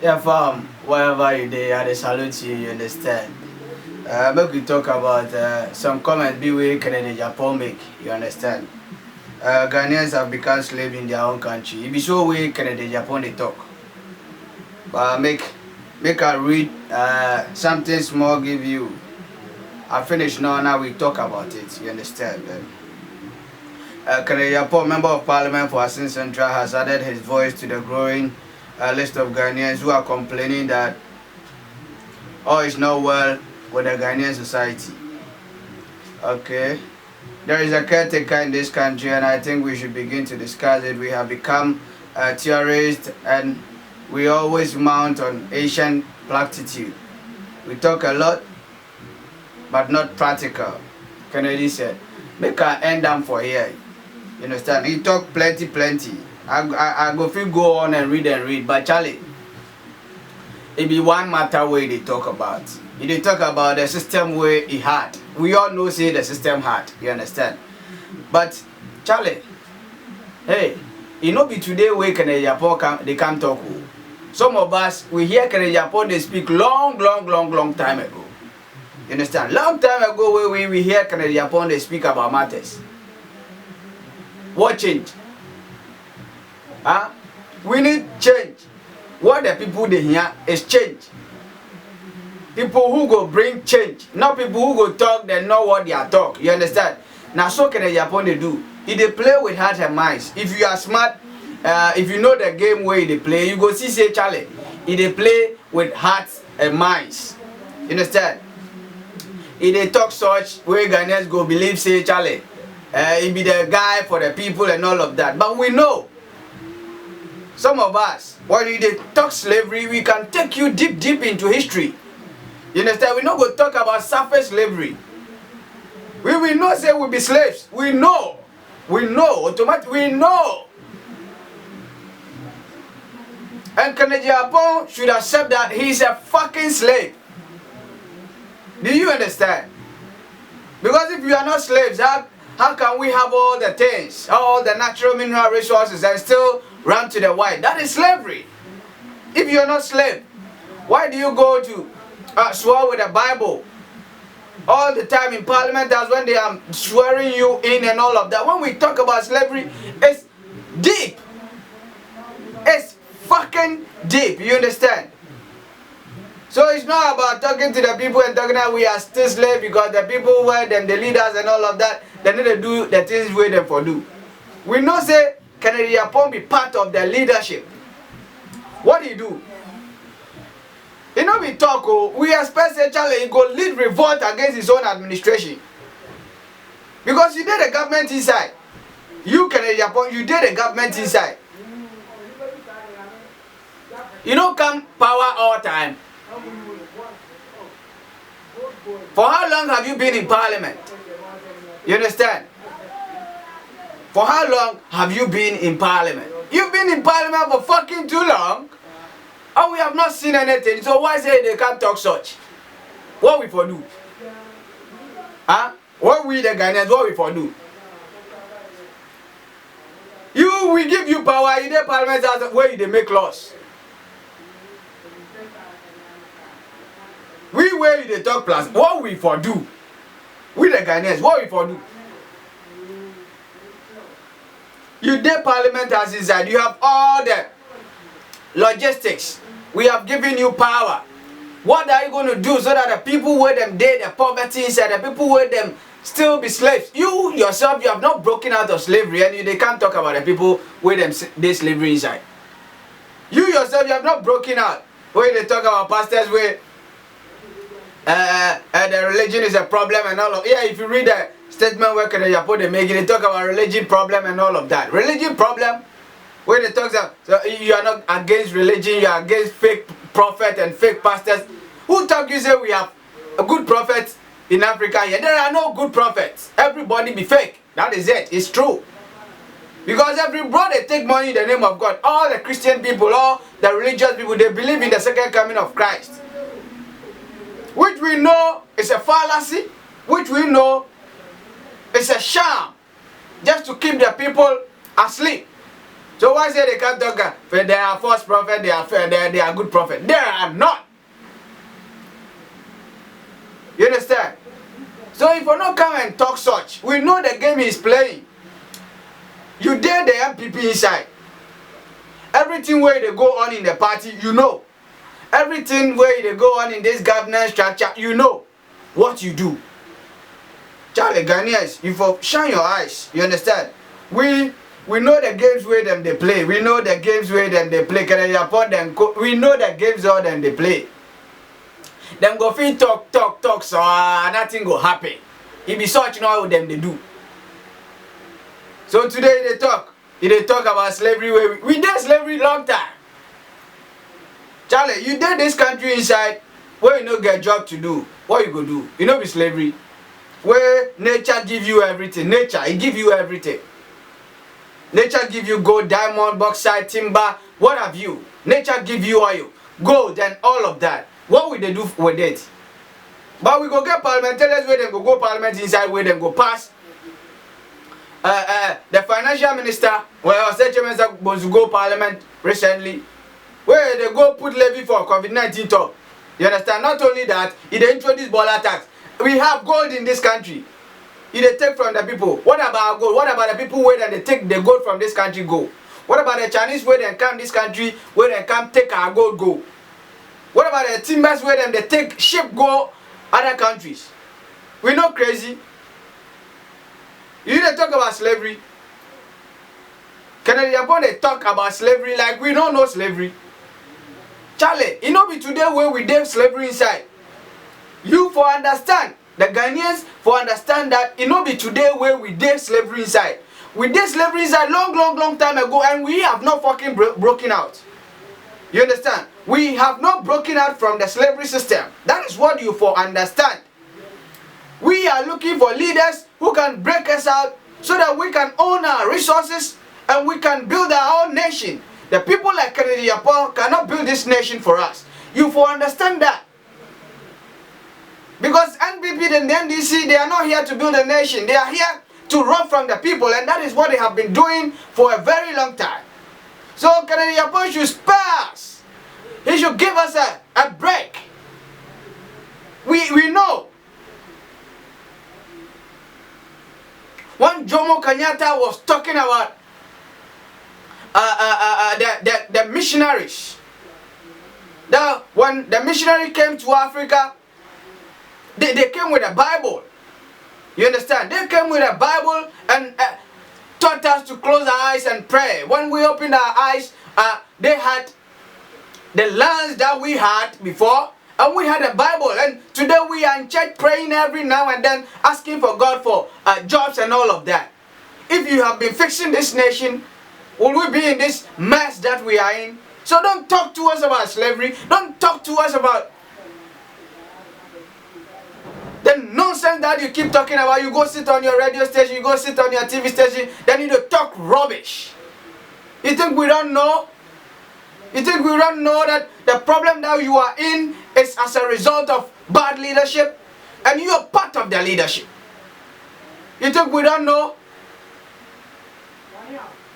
Yeah, fam, wherever you dey, I dey salute you, you understand? Make we talk about some comments be wey Kennedy Agyapong make, you understand? Ghanaians have become slaves in their own country. It be so way Kennedy Agyapong they talk. But make I read something small give you. I finish now we talk about it, you understand? Kennedy Agyapong, Member of Parliament for Asin Central, has added his voice to the growing list of Ghanaians who are complaining that all is not well with the Ghanaian society. Okay, there is a caretaker in this country, and I think we should begin to discuss it. We have become terrorists, and we always mount on Asian platitude. We talk a lot, but not practical. Kennedy said, "Make I end them for here." You understand? He talk plenty. I go feel go on and read, but Charlie, it be one matter where they talk about. If they talk about the system where he had. We all know say the system had, you understand? But Charlie, hey, it not be today where Kennedy Agyapong they come talk. Some of us we hear Kennedy Agyapong they speak long time ago. You understand? Long time ago where we hear Kennedy Agyapong they speak about matters. What change? We need change. What the people they hear is change. People who go bring change, not people who go talk, they know what they are talk. You understand? Now so Kennedy Agyapong they do. If they play with heart and minds, if you are smart, if you know the game where they play, you go see say Charlie. If they play with hearts and minds, you understand? If they talk such where Ghanaians go believe say Charlie, he be the guy for the people and all of that. But we know. Some of us, when they talk slavery, we can take you deep into history. You understand? We not go talk about surface slavery. We will not say we be slaves. We know. Automatically, we know. And Kennedy Agyapong should accept that he's a fucking slave. Do you understand? Because if we are not slaves, how can we have all the things, all the natural mineral resources and still run to the white? That is slavery. If you are not slave, why do you go to swear with the Bible all the time in Parliament? That's when they are swearing you in and all of that. When we talk about slavery, it's deep. It's fucking deep. You understand? So it's not about talking to the people and talking that we are still slaves because the people were them, the leaders and all of that, they need to do the things we them for do. We know say Kennedy Agyapong be part of the leadership. What do you do? You know we talk, we expect say Charlie he go lead revolt against his own administration. Because you did the government inside. You Kennedy Agyapong, you did the government inside. You don't come power all time. For how long have you been in Parliament? You understand? For how long have you been in Parliament? You've been in Parliament for fucking too long. And we have not seen anything. So why say they can't talk such? What we for do? What we the Ghanaians, what we for do? We give you power, you the Parliament as where they make laws. We where they talk plus, what we for do? We the Ghanaians, what we for do? You did Parliament as inside, you have all the logistics. We have given you power. What are you going to do so that the people where them dead, the poverty inside, the people where them still be slaves? You yourself, you have not broken out of slavery, and they can't talk about the people where them they slavery inside. You yourself, you have not broken out. Where they talk about pastors where the religion is a problem and all of. Yeah, if you read the statement where Kennedy Agyapong they make it, they talk about religion problem and all of that. Religion problem. When they talk about, so you are not against religion, you are against fake prophets and fake pastors. Who talk you say we have a good prophet in Africa here? There are no good prophets. Everybody be fake. That is it. It's true. Because everybody take money in the name of God. All the Christian people, all the religious people, they believe in the second coming of Christ. Which we know is a fallacy. Which we know is a sham. Just to keep the people asleep. So why say they can't talk? They are false prophet, they are good prophet. They are not. You understand? So if you not come and talk such, we know the game he is playing. You dare the MPP inside. Everything where they go on in the party, you know. Everything where they go on in this governance structure, you know what you do. Charlie, Ghanaians, you for shine your eyes. You understand? We know the games where them they play. We know the games where them they play. We know the games all them they play. Them go fit talk, so nothing go happen. It be such now what them they do. So today they talk about slavery. We did slavery long time. Charlie, you did this country inside where you no get job to do. What you go do? You know be slavery. Where nature give you everything. Nature, it give you everything. Nature give you gold, diamond, bauxite, timber, what have you. Nature give you oil, gold and all of that. What will they do with it? But we go get parliamentarians where they go parliament inside, where they go pass. The financial minister, well, such a minister was to go parliament recently, where they go put levy for COVID-19 talk. You understand? Not only that, it introduced Bola tax. We have gold in this country. They take from the people. What about gold? What about the people where they take the gold from this country go? What about the Chinese where they come this country where they come take our gold go? What about the timbers where they take ship go other countries? We not crazy. You need to talk about slavery. Agyapong they talk about slavery like we don't know slavery. Charlie, it not be today where we did slavery inside. You for understand, the Ghanaians for understand that it not be today where we did slavery inside. We did slavery inside long time ago and we have not fucking broken out. You understand? We have not broken out from the slavery system. That is what you for understand. We are looking for leaders who can break us out so that we can own our resources and we can build our own nation. The people like Agyapong cannot build this nation for us. You for understand that. Because NPP and the NDC, they are not here to build a nation. They are here to run from the people, and that is what they have been doing for a very long time. So Agyapong should spare us. He should give us a break. We know. When Jomo Kenyatta was talking about the missionaries, when the missionary came to Africa, they came with a Bible. You understand? They came with a Bible and taught us to close our eyes and pray. When we opened our eyes, they had the lands that we had before, and we had a Bible. And today we are in church praying every now and then, asking for God for jobs and all of that. If you have been fixing this nation, will we be in this mess that we are in? So don't talk to us about slavery. Don't talk to us about the nonsense that you keep talking about. You go sit on your radio station, you go sit on your TV station, then you talk rubbish. You think we don't know? You think we don't know that the problem that you are in is as a result of bad leadership? And you are part of the leadership. You think we don't know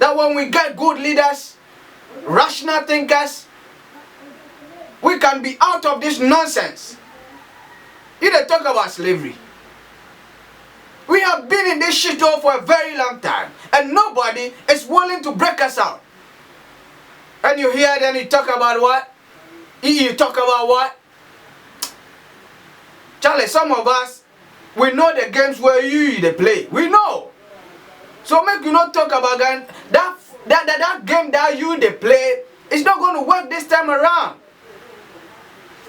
that when we get good leaders, rational thinkers, we can be out of this nonsense? You don't talk about slavery. We have been in this shithole for a very long time, and nobody is willing to break us out. And you hear then you talk about what? You talk about what? Charlie, some of us, we know the games where they play. We know. So make you not talk about that game that they play. It's not going to work this time around.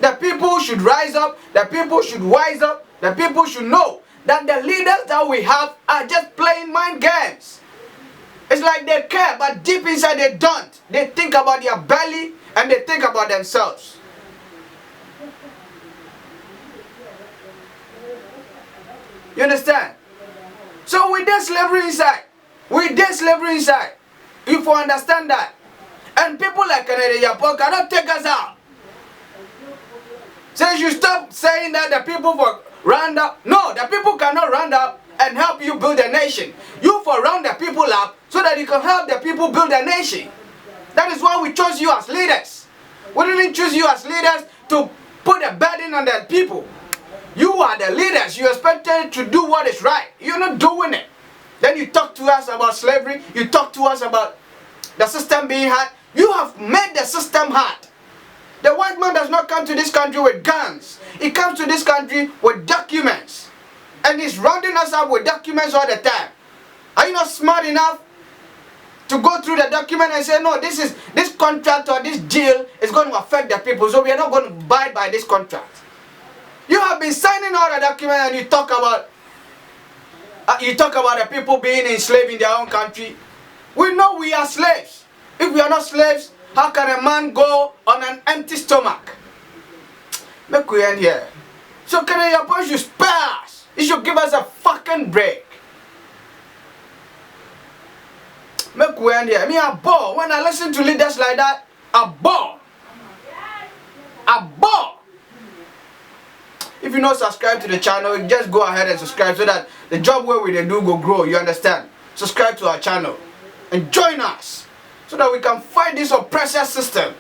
The people should rise up. The people should wise up. The people should know that the leaders that we have are just playing mind games. It's like they care, but deep inside they don't. They think about their belly and they think about themselves. You understand? So we did slavery inside. We did slavery inside. You for understand that. And people like Agyapong cannot take us out. Since you stop saying that the people for round up. No, the people cannot round up and help you build a nation. You for round the people up so that you can help the people build a nation. That is why we chose you as leaders. We didn't choose you as leaders to put a burden on the people. You are the leaders. You expected to do what is right. You're not doing it. Then you talk to us about slavery. You talk to us about the system being hard. You have made the system hard. The white man does not come to this country with guns. He comes to this country with documents. And he's rounding us up with documents all the time. Are you not smart enough to go through the document and say, no, this contract or this deal is going to affect the people, so we are not going to abide by this contract? You have been signing all the documents and you talk about the people being enslaved in their own country. We know we are slaves. If we are not slaves, how can a man go on an empty stomach? Make we end here. So can your boys should spare us? You should give us a fucking break. Make we end here. Me a bore. When I listen to leaders like that, a bore. A bore. If you not subscribe to the channel, just go ahead and subscribe so that the job where we do go grow. You understand? Subscribe to our channel and join us so that we can fight this oppressor system.